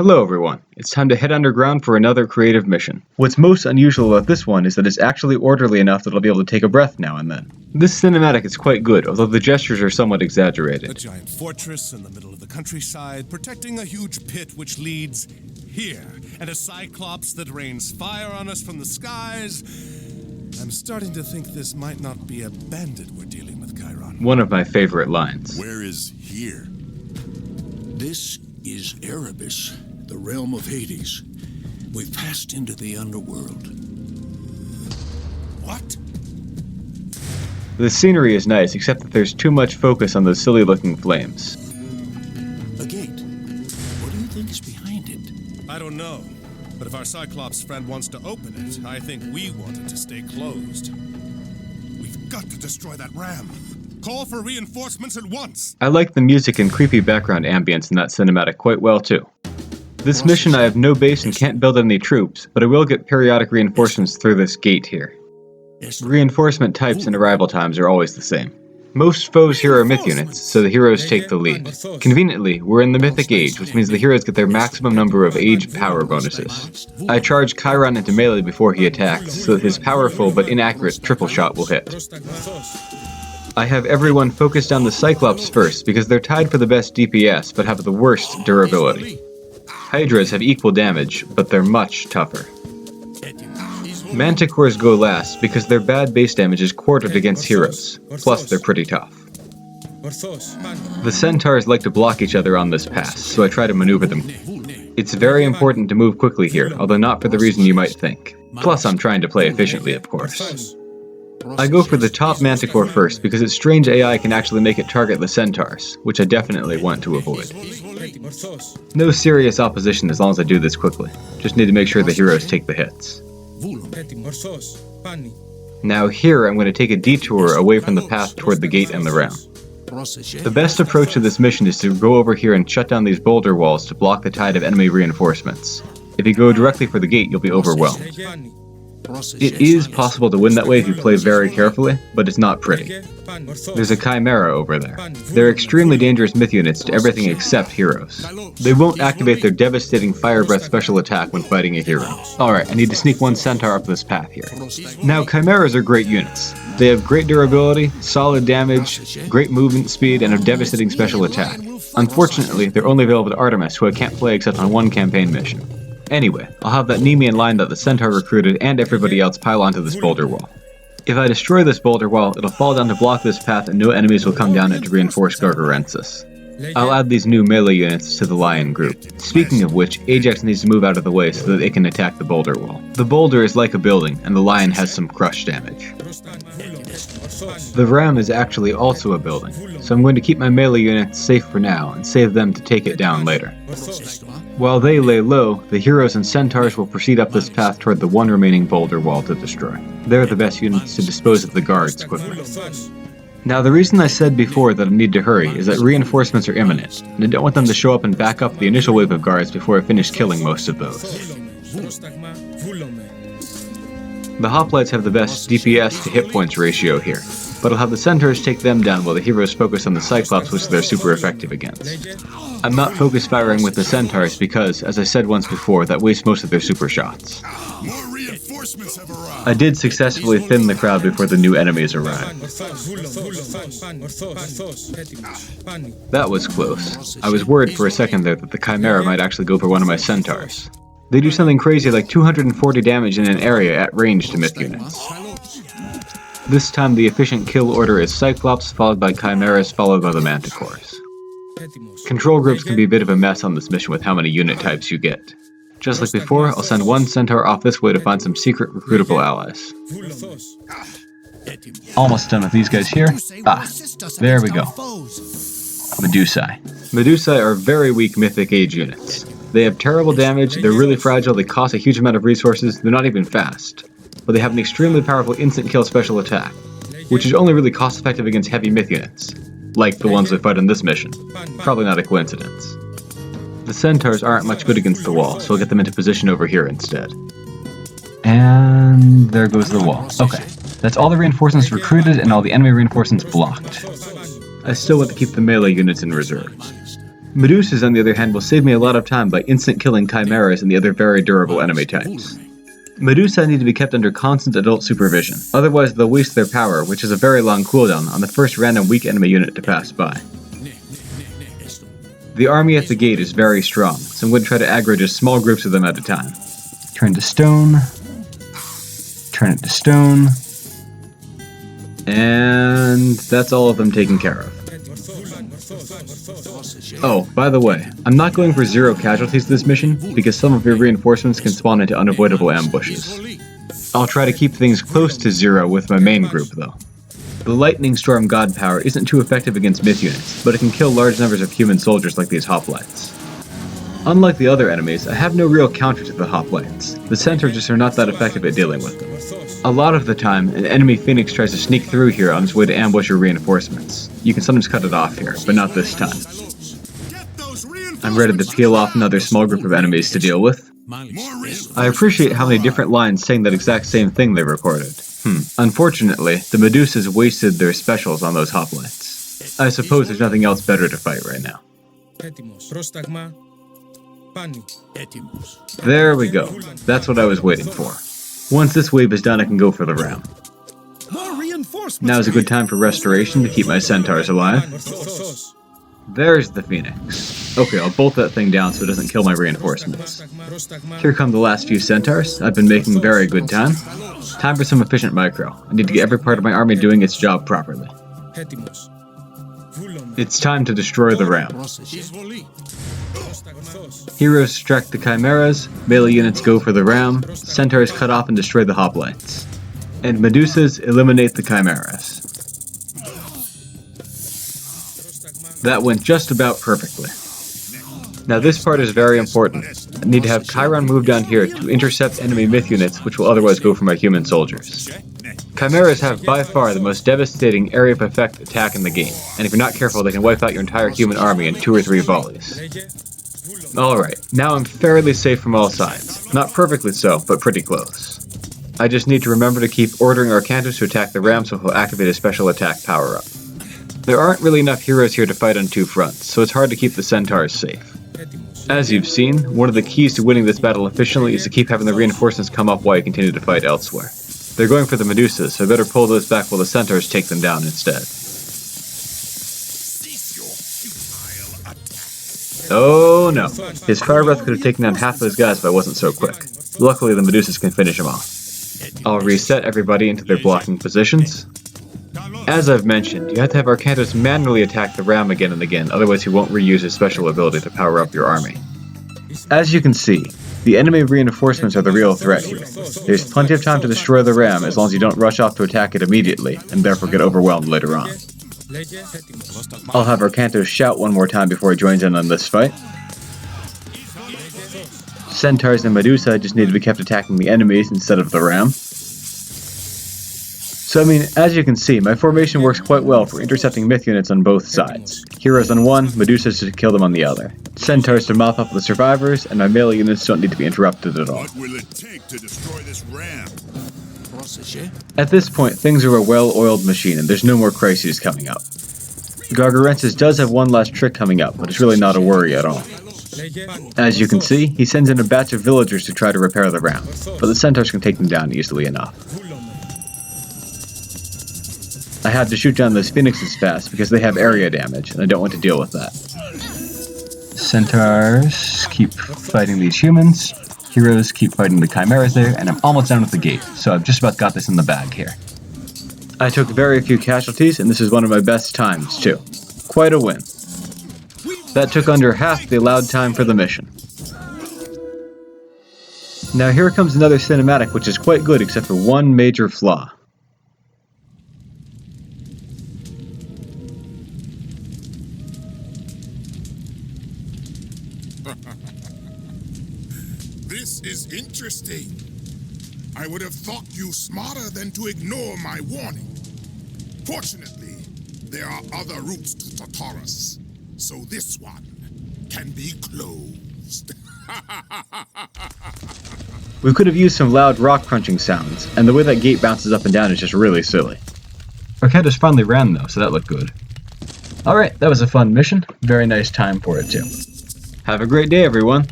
Hello everyone, it's time to head underground for another creative mission. What's most unusual about this one is that it's actually orderly enough that I'll be able to take a breath now and then. This cinematic is quite good, although the gestures are somewhat exaggerated. A giant fortress in the middle of the countryside, protecting a huge pit which leads here, and a cyclops that rains fire on us from the skies. I'm starting to think this might not be a bandit we're dealing with, Chiron. One of my favorite lines. Where is here? This is Erebus, the realm of Hades. We've passed into the underworld. What? The scenery is nice, except that there's too much focus on those silly looking flames. A gate. What do you think is behind it? I don't know, but if our Cyclops friend wants to open it, I think we want it to stay closed. We've got to destroy that ram. Call for reinforcements at once! I like the music and creepy background ambience in that cinematic quite well too. This mission I have no base and can't build any troops, but I will get periodic reinforcements through this gate here. Reinforcement types and arrival times are always the same. Most foes here are myth units, so the heroes take the lead. Conveniently, we're in the mythic age, which means the heroes get their maximum number of age power bonuses. I charge Chiron into melee before he attacks, so that his powerful but inaccurate triple shot will hit. I have everyone focused on the Cyclops first, because they're tied for the best DPS, but have the worst durability. Hydras have equal damage, but they're much tougher. Manticores go last, because their bad base damage is quartered against heroes, plus they're pretty tough. The Centaurs like to block each other on this pass, so I try to maneuver them. It's very important to move quickly here, although not for the reason you might think. Plus I'm trying to play efficiently, of course. I go for the top Manticore first because its strange AI can actually make it target the Centaurs, which I definitely want to avoid. No serious opposition as long as I do this quickly. Just need to make sure the heroes take the hits. Now here I'm going to take a detour away from the path toward the gate and the realm. The best approach to this mission is to go over here and shut down these boulder walls to block the tide of enemy reinforcements. If you go directly for the gate, you'll be overwhelmed. It is possible to win that way if you play very carefully, but it's not pretty. There's a Chimera over there. They're extremely dangerous myth units to everything except heroes. They won't activate their devastating Fire Breath special attack when fighting a hero. Alright, I need to sneak one Centaur up this path here. Now, Chimeras are great units. They have great durability, solid damage, great movement speed, and a devastating special attack. Unfortunately, they're only available to Artemis, who I can't play except on one campaign mission. Anyway, I'll have that Nemean line that the Centaur recruited and everybody else pile onto this boulder wall. If I destroy this boulder wall, it'll fall down to block this path and no enemies will come down it to reinforce Gargarensis. I'll add these new melee units to the Lion group. Speaking of which, Ajax needs to move out of the way so that it can attack the boulder wall. The boulder is like a building, and the Lion has some crush damage. The Ram is actually also a building, so I'm going to keep my melee units safe for now and save them to take it down later. While they lay low, the heroes and centaurs will proceed up this path toward the one remaining boulder wall to destroy. They're the best units to dispose of the guards quickly. Now the reason I said before that I need to hurry is that reinforcements are imminent, and I don't want them to show up and back up the initial wave of guards before I finish killing most of those. The hoplites have the best DPS to hit points ratio here, but I'll have the centaurs take them down while the heroes focus on the Cyclops, which they're super effective against. I'm not focus firing with the centaurs because, as I said once before, that wastes most of their super shots. More reinforcements have arrived. I did successfully thin the crowd before the new enemies arrived. That was close. I was worried for a second there that the Chimera might actually go for one of my centaurs. They do something crazy like 240 damage in an area at range to myth units. This time the efficient kill order is Cyclops, followed by Chimeras, followed by the Manticores. Control groups can be a bit of a mess on this mission with how many unit types you get. Just like before, I'll send one centaur off this way to find some secret recruitable allies. Almost done with these guys here. Ah, there we go. Medusae. Medusae are very weak mythic age units. They have terrible damage, they're really fragile, they cost a huge amount of resources, they're not even fast. But they have an extremely powerful instant kill special attack, which is only really cost effective against heavy myth units, like the ones we fight on this mission. Probably not a coincidence. The centaurs aren't much good against the wall, so I'll get them into position over here instead. And there goes the wall. Okay, that's all the reinforcements recruited and all the enemy reinforcements blocked. I still want to keep the melee units in reserve. Medusas, on the other hand, will save me a lot of time by instant killing chimeras and the other very durable enemy types. Medusa need to be kept under constant adult supervision, otherwise they'll waste their power, which is a very long cooldown, on the first random weak enemy unit to pass by. The army at the gate is very strong, so I'm going to try to aggro just small groups of them at a time. Turn to stone. Turn it to stone. And that's all of them taken care of. Oh, by the way, I'm not going for 0 casualties this mission, because some of your reinforcements can spawn into unavoidable ambushes. I'll try to keep things close to 0 with my main group, though. The Lightning Storm God power isn't too effective against myth units, but it can kill large numbers of human soldiers like these hoplites. Unlike the other enemies, I have no real counter to the hoplites. The centaurs just are not that effective at dealing with them. A lot of the time, an enemy phoenix tries to sneak through here on its way to ambush your reinforcements. You can sometimes cut it off here, but not this time. I'm ready to peel off another small group of enemies to deal with. I appreciate how many different lines saying that exact same thing they recorded. Unfortunately, the Medusas wasted their specials on those hoplites. I suppose there's nothing else better to fight right now. There we go. That's what I was waiting for. Once this wave is done, I can go for the ram. Now is a good time for restoration to keep my centaurs alive. There's the phoenix. Okay, I'll bolt that thing down so it doesn't kill my reinforcements. Here come the last few centaurs. I've been making very good time. Time for some efficient micro. I need to get every part of my army doing its job properly. It's time to destroy the ram. Heroes strike the chimeras, melee units go for the ram, centaurs cut off and destroy the hoplites. And Medusas eliminate the chimeras. That went just about perfectly. Now this part is very important. I need to have Chiron move down here to intercept enemy myth units which will otherwise go for my human soldiers. Chimeras have by far the most devastating area of effect attack in the game, and if you're not careful they can wipe out your entire human army in 2 or 3 volleys. Alright, now I'm fairly safe from all sides. Not perfectly so, but pretty close. I just need to remember to keep ordering Arcantus to attack the ram so he'll activate his special attack power-up. There aren't really enough heroes here to fight on 2 fronts, so it's hard to keep the centaurs safe. As you've seen, one of the keys to winning this battle efficiently is to keep having the reinforcements come up while you continue to fight elsewhere. They're going for the Medusas, so I better pull those back while the centaurs take them down instead. Oh no, his fire breath could have taken down half those guys if I wasn't so quick. Luckily the Medusas can finish him off. I'll reset everybody into their blocking positions. As I've mentioned, you have to have Arcantus manually attack the ram again and again, otherwise he won't reuse his special ability to power up your army. As you can see, the enemy reinforcements are the real threat here. There's plenty of time to destroy the ram as long as you don't rush off to attack it immediately, and therefore get overwhelmed later on. I'll have Arcantus shout one more time before he joins in on this fight. Centaurs and Medusa just need to be kept attacking the enemies instead of the ram. So I mean, as you can see, my formation works quite well for intercepting myth units on both sides. Heroes on one, Medusas to kill them on the other. Centaurs to mop up the survivors, and my melee units don't need to be interrupted at all. What will it take to destroy this ram? At this point, things are a well-oiled machine, and there's no more crises coming up. Gargarensis does have one last trick coming up, but it's really not a worry at all. As you can see, he sends in a batch of villagers to try to repair the ram, but the centaurs can take them down easily enough. I had to shoot down those phoenixes fast because they have area damage, and I don't want to deal with that. Centaurs keep fighting these humans, heroes keep fighting the chimeras there, and I'm almost done with the gate, so I've just about got this in the bag here. I took very few casualties, and this is one of my best times, too. Quite a win. That took under half the allowed time for the mission. Now here comes another cinematic which is quite good except for one major flaw. This is interesting. I would have thought you smarter than to ignore my warning. Fortunately, there are other routes to Tartarus, so this one can be closed. We could have used some loud rock crunching sounds, and the way that gate bounces up and down is just really silly. Arcantus finally ran though, so that looked good. Alright, that was a fun mission. Very nice time for it too. Have a great day, everyone.